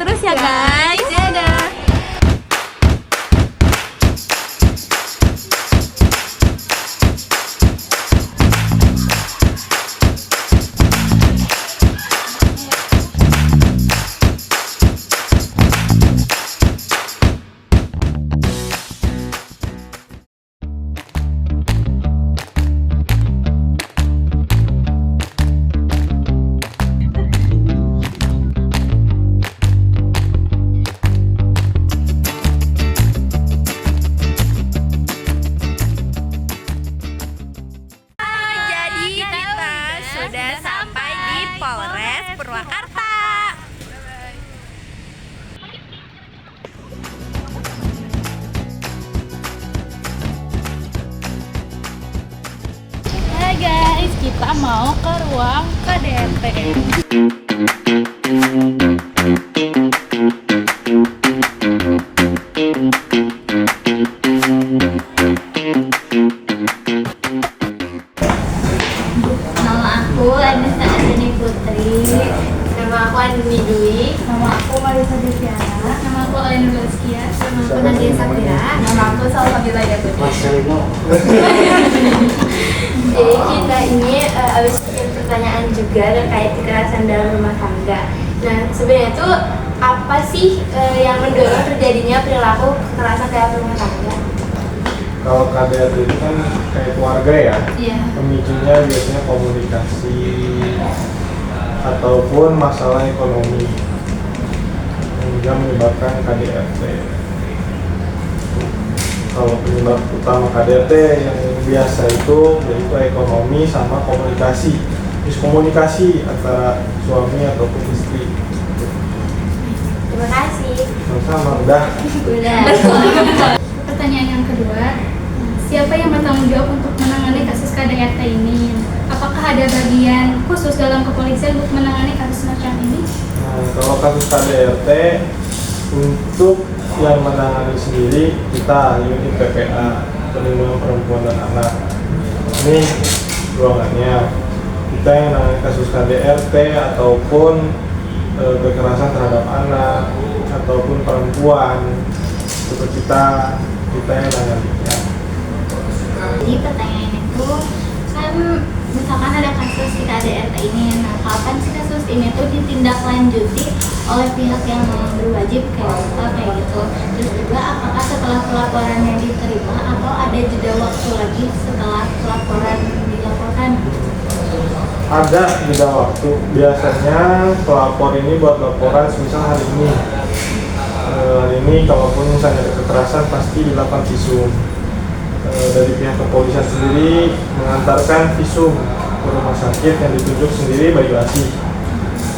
terus ya guys. Dadah. Sudah sampai di Polres Purwakarta. Hai guys, kita mau ke ruang KDRT. Nama aku Anissa Andini Putri. Nama aku Andini Dwi. Nama aku Marisa Deviana. Nama aku Ainul Laskia. Nama aku Nadia Safira. Nama aku Salsabila Putri. Jadi kita ini habis bikin pertanyaan juga terkait kekerasan dalam rumah tangga. Nah sebenarnya itu apa sih yang mendorong terjadinya perilaku kekerasan dalam rumah tangga? Kalau KDRT itu kan kayak keluarga ya, Iya. pemicunya biasanya komunikasi ataupun masalah ekonomi yang menyebabkan KDRT. Kalau penyebab utama KDRT yang biasa itu yaitu ekonomi sama komunikasi, miskomunikasi antara suami ataupun istri. Terima kasih. Sama udah. Pertanyaan yang kedua, siapa yang bertanggung jawab untuk menangani kasus KDRT ini? Apakah ada bagian khusus dalam kepolisian untuk menangani kasus semacam ini? Nah, kalau kasus KDRT untuk yang menangani sendiri kita unit PPA, Perlindungan Perempuan dan Anak. Ini ruangannya. Kita yang menangani kasus KDRT ataupun kekerasan terhadap anak ataupun perempuan itu kita yang menanganinya. Jadi pertanyaan itu kan misalkan ada kasus di KDRT ini, nah kapan sih kasus ini tuh ditindaklanjuti oleh pihak yang berwajib kayak gitu? Terus juga apakah setelah pelaporannya diterima atau ada jeda waktu lagi setelah pelaporan dilaporkan? Ada jeda waktu. Biasanya pelapor ini buat laporan misal hari ini. Hari ini kalaupun misalnya ada kekerasan pasti dilakukan visum. Dari pihak kepolisian sendiri mengantarkan visum ke rumah sakit yang ditunjuk sendiri Bayu Asih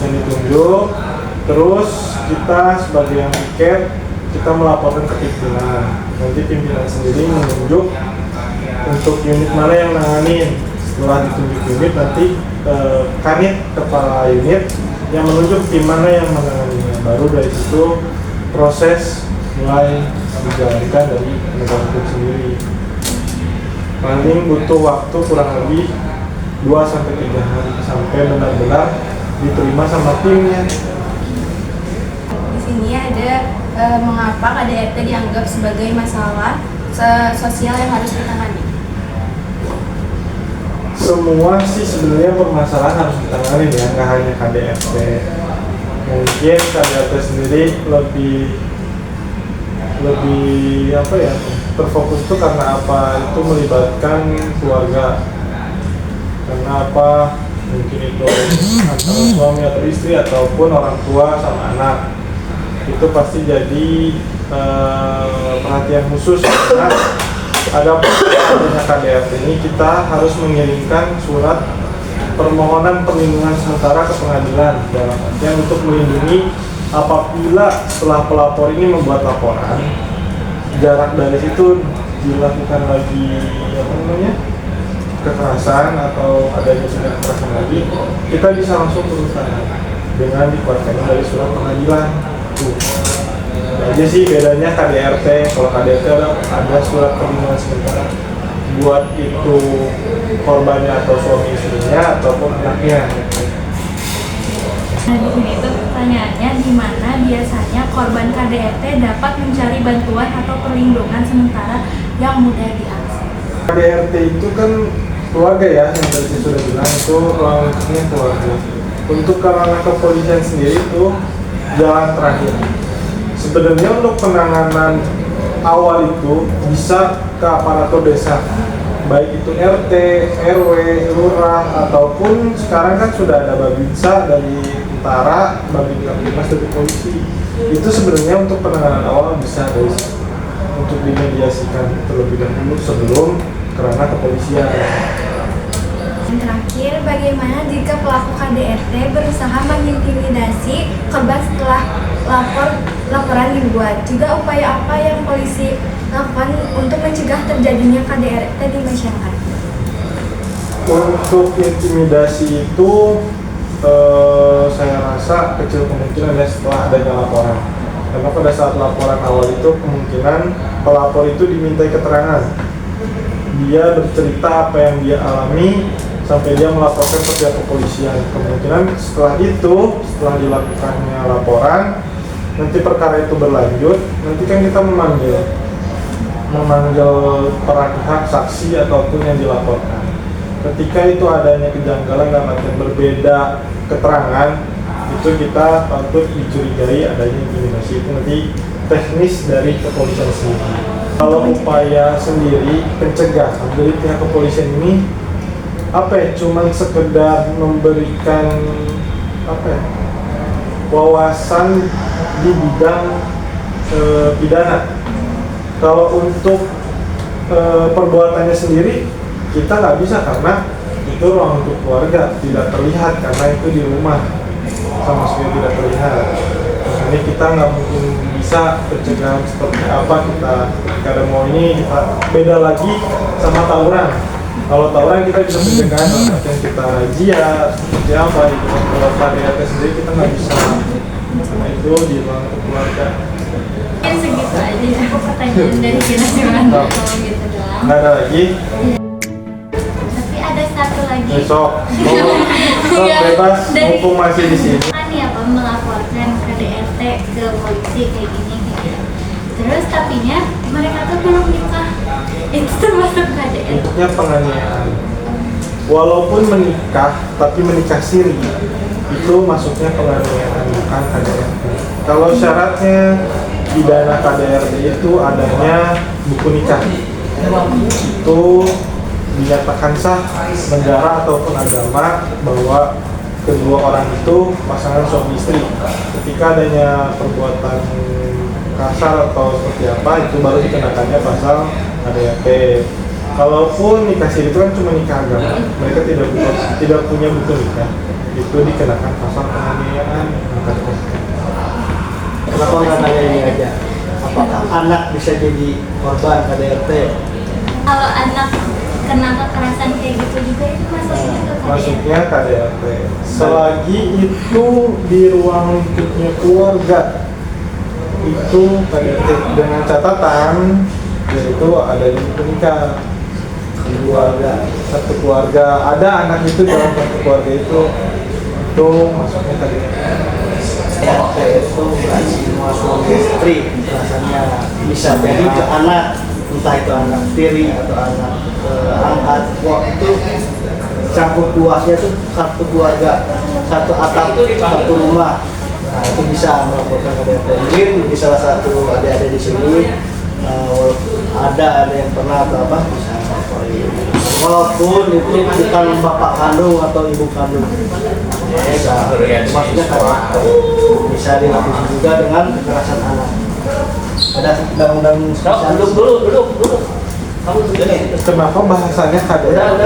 yang ditunjuk, terus kita sebagai yang tiket kita melaporkan ke pimpinan, nanti pimpinan sendiri menunjuk untuk unit mana yang nanganin. Setelah ditunjuk unit nanti kanit kepala unit yang menunjuk tim mana yang menanganinya, baru dari situ proses mulai dijalankan dari penegak hukum sendiri. Paling butuh waktu kurang lebih 2-3 hari sampai benar-benar diterima sama timnya. Di sini ada mengapa KDRT dianggap sebagai masalah sosial yang harus ditangani. Semua sih sebenarnya permasalahan harus ditangani ya, nggak hanya KDRT. Mungkin KDRT sendiri lebih apa ya, terfokus itu karena apa, itu melibatkan keluarga. Karena apa, mungkin itu antara suami atau istri ataupun orang tua sama anak, itu pasti jadi perhatian khusus. Karena adanya KDRT ini kita harus mengirimkan surat permohonan perlindungan sementara ke pengadilan dalam artian untuk melindungi apabila setelah pelapor ini membuat laporan, jarak dari situ dilakukan lagi kekerasan atau adanya tindak kekerasan lagi, kita bisa langsung berusaha dengan dikeluarkannya dari surat pengadilan. Tuh aja sih bedanya KDRT. Kalau KDRT ada surat perlindungan sementara buat itu korbannya atau suami istrinya ataupun anaknya. Nah, di sini tuh pertanyaannya, di mana biasanya korban KDRT dapat mencari bantuan atau perlindungan sementara yang mudah diakses. KDRT itu kan keluarga ya, yang tadi saya sudah bilang itu ruang lingkupnya keluarga. Untuk ke ranah kepolisian sendiri itu jalan terakhir. Sebenarnya untuk penanganan awal itu bisa ke aparatur desa, baik itu RT, RW, lurah, ataupun sekarang kan sudah ada Babinsa dari Utara, Babinsa dari polisi. Itu sebenarnya untuk penanganan awal bisa dari situ, untuk dimediasikan terlebih dahulu sebelum ke ranah kepolisian. Dan terakhir, bagaimana jika pelaku KDRT berusaha mengintimidasi korban setelah laporan dibuat? Juga upaya apa yang polisi lakukan untuk mencegah terjadinya KDRT di masyarakat? Untuk intimidasi itu saya rasa kecil kemungkinan ya setelah adanya laporan. Karena pada saat laporan awal itu kemungkinan pelapor itu dimintai keterangan. Dia bercerita apa yang dia alami sampai dia melaporkan ke pihak kepolisian. Kemungkinan setelah itu, setelah dilakukannya laporan, nanti perkara itu berlanjut, nanti kan kita memanggil para pihak, saksi ataupun yang dilaporkan. Ketika itu adanya kejanggalan dan yang berbeda keterangan, itu kita patut dicurigai adanya intimidasi. Itu nanti teknis dari kepolisian sendiri. Kalau upaya sendiri pencegahan dari pihak kepolisian ini cuman sekedar memberikan wawasan di bidang pidana. Kalau untuk perbuatannya sendiri kita nggak bisa karena itu ruang untuk keluarga, tidak terlihat karena itu di rumah sama sekali tidak terlihat. Makanya kita nggak mungkin bisa pencegahan seperti apa kita ada mau ini kita beda lagi sama tawuran. Kalau tawuran kita bisa pencegahan yang kita razia seperti apa itu. Kalau KDRT sendiri kita nggak bisa karena itu di ruang untuk keluarga. Mungkin segitu aja ya pertanyaan dari kita kalau gitu doang. Nggak ada lagi. Tapi ada satu lagi. Besok bebas mumpung masih di sini. Kan ya Pak melaporkan KDRT ke polisi kayak gini gitu. Terus tapinya mereka tuh belum nikah. Itu termasuk KDRT. Bentuknya penganiayaan. Walaupun menikah tapi menikah siri itu masuknya penganiayaan bukan KDRT. Kalau syaratnya pidana KDRT itu adanya buku nikah. Itu dinyatakan sah negara ataupun agama bahwa kedua orang itu pasangan suami istri. Ketika adanya perbuatan kasar atau seperti apa itu baru dikenakannya pasal KDRT. Kalaupun nikah siri itu kan cuma nikah agama, mereka tidak punya buku nikah, itu dikenakan pasal penganiayaan. Kenapa nggak nanya ini aja? Apakah anak bisa jadi korban KDRT? Kalau anak kena kekerasan kayak gitu juga itu masuknya ke KDRT. Masuknya KDRT. Selagi itu di ruang lingkupnya keluarga itu KDRT dengan catatan yaitu adanya buku nikah di keluarga, satu keluarga ada anak itu dalam satu keluarga itu masuknya KDRT. KDRT itu berarti semua suami istri rasanya bisa jadi ke anak, entah itu anak tiri atau anak angkat. Wah itu campur buahnya tuh satu keluarga, satu atap, satu rumah. Nah itu bisa melaporkan KDRT. Mungkin di salah satu adik-adik di sini ada yang pernah atau apa bisa melaporin. Walaupun itu bukan bapak kandung atau ibu kandung, maksudnya KDRT bisa dilapisi juga dengan kekerasan anak. Ada undang-undang dulu. Kamu tuh Kenapa bahasanya KDRT?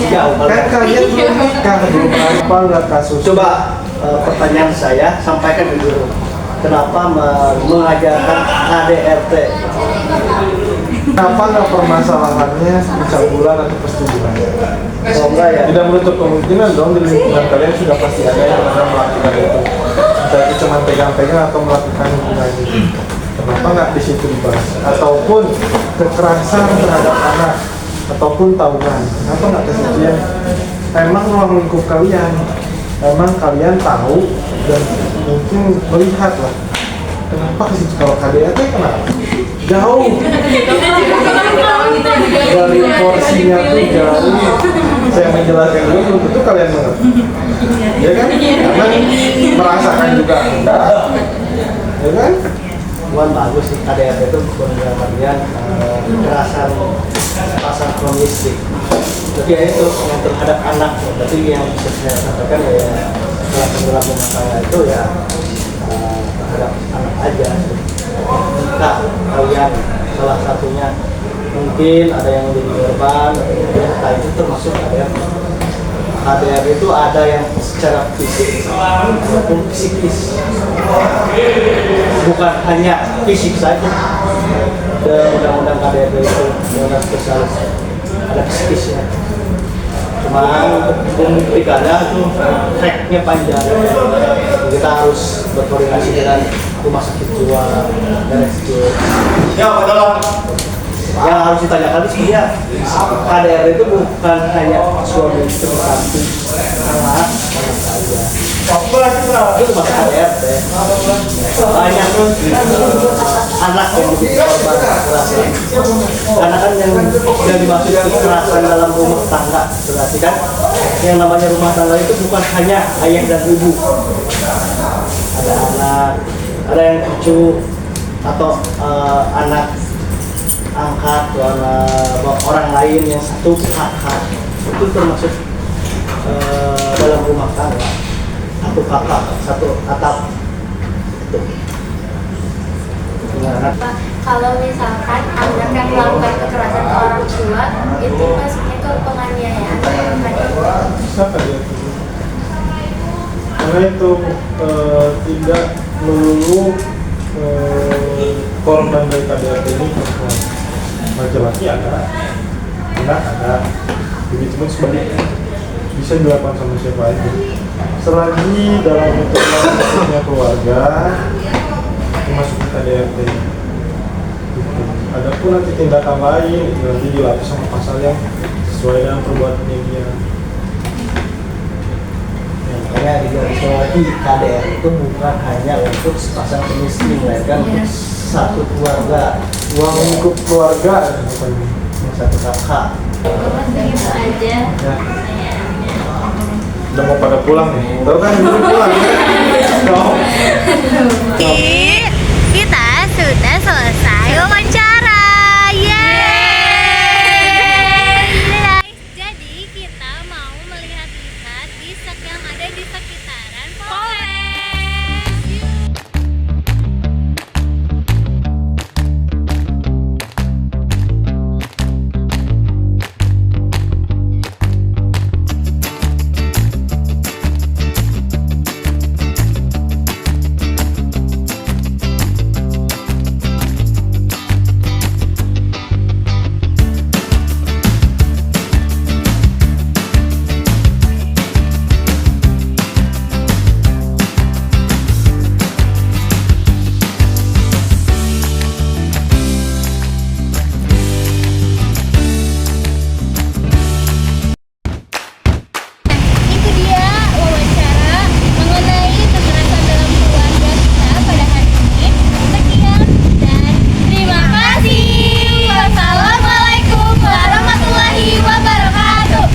jauh. Kan kalian belum nikah, belum apa nggak kasus? Coba pertanyaan saya sampaikan dulu. Kenapa mengajarkan KDRT? Kenapa nggak permasalahannya pencabulan atau persetubuhan? Oh enggak ya? Tidak menutup kemungkinan dong di lingkungan kalian sudah pasti ada yang pernah melakukan itu. Entah itu cuma pegang-pegang atau melakukan hubungan itu. Kenapa nggak di situ dibahas? Ataupun kekerasan terhadap anak ataupun tawuran. Kenapa nggak ke situ ya? emang ruang lingkup kalian, emang kalian tahu dan mungkin melihat lah kenapa ke situ. Kalau KDRT kenapa jauh dari porsinya tuh jauh. Saya menjelaskan dulu belum tentu kalian mengerti, ya kan? Karena merasakan juga enggak, ya kan? Bukan bagus sih KDRT itu bukan dalam artian kekerasan pasar kronistik. Tapi ya itu yang terhadap anak. Tapi yang bisa saya katakan ya setelah perilaku masalah itu ya terhadap anak aja. Jika kalian salah satunya mungkin ada yang menjadi korban, nah itu termasuk KDRT. KDRT itu ada yang secara fisik maupun psikis, bukan hanya fisik saja. Undang-undang KDRT itu undang spesialis ada psikisnya. Cuma pembuktiannya tuh tracknya panjang. Kita harus berkoordinasi dengan rumah sakit jiwa dan RSJ. Yang harus ditanyakan di sini ya, KDRT itu bukan hanya suami istri satu anak saja. Itu masih KDRT. Banyak tuh anak yang menjadi korban kekerasan. Karena kan yang dimaksud kekerasan dalam rumah tangga, berarti kan yang namanya rumah tangga itu bukan hanya ayah dan ibu. Ada anak, ada yang cucu atau anak angkat orang lain yang satu kakak, itu termasuk dalam rumah tangga. Satu kakak, satu atap itu. Kalau misalkan anak yang melakukan kekerasan ke orang tua itu masuknya ke penganiayaan Bisa KDRT karena itu tidak melulu korban dari KDRT ini perempuan, laki-laki ada, anak ada, begitu pun sebaliknya bisa dilakukan sama siapa aja selagi dalam bentuknya keluarga dimasuki KDRT. Adapun nanti tindakan lain itu nanti dilapis sama pasal yang sesuai dengan perbuatannya dia. Makanya digariskan lagi KDR itu bukan hanya untuk sepasang suami istri, melainkan untuk satu keluarga, Uang lingkup keluarga bukan satu kakak. Begitu aja. ya. Udah mau pada pulang nih, tahu kan dulu pulang kan? Kita sudah selesai wawancara. Yeay! Jadi kita mau melihat-lihat bisek yang ada di sekitaran Polres. Itu dia wawancara mengenai kekerasan dalam keluarga kita pada hari ini. Sekian dan terima kasih. Wassalamualaikum warahmatullahi wabarakatuh.